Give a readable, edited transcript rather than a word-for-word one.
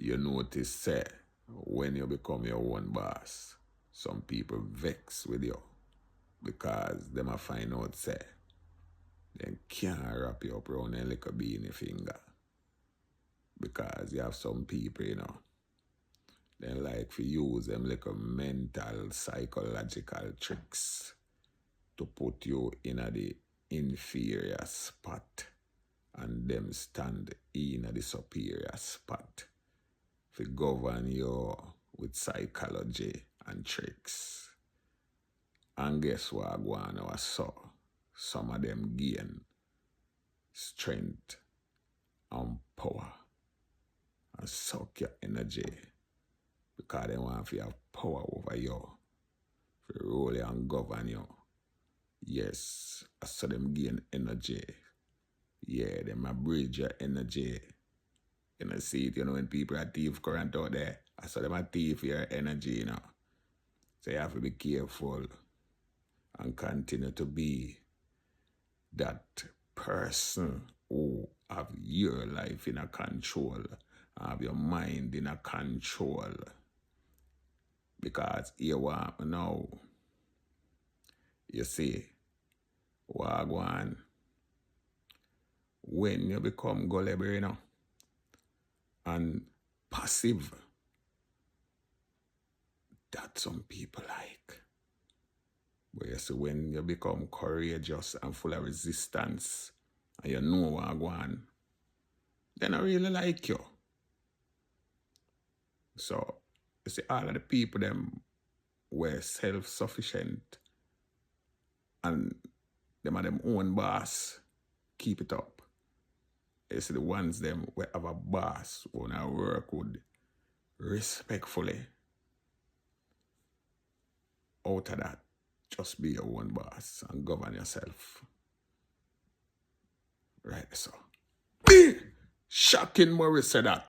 you notice, say, when you become your own boss, some people vex with you because them a find out, say, they can't wrap you up around a little beanie finger. Because you have some people, they like to use them little mental, psychological tricks to put you in the inferior spot and them stand in the superior spot to govern you with psychology and tricks. And guess what go on now? So some of them gain strength and power and suck your energy because they want to have power over you, to rule you and govern you. Yes, I saw them gain energy. Yeah, them a bridge your energy. You know, see it, when people are thief current out there, I saw them a thief your energy, So you have to be careful and continue to be that person who have your life in a control, have your mind in a control. Because here what now, you see, Wagwan, when you become gullible, and passive, that some people like. But you see, when you become courageous and full of resistance, and you know Wagwan, they don't really like you. So, you see, all of the people them were self-sufficient and them are them own boss, keep it up. You see, the ones them who have a boss who wanna work with respectfully. Out of that, just be your own boss and govern yourself. Right, so. Shocking Morris said that.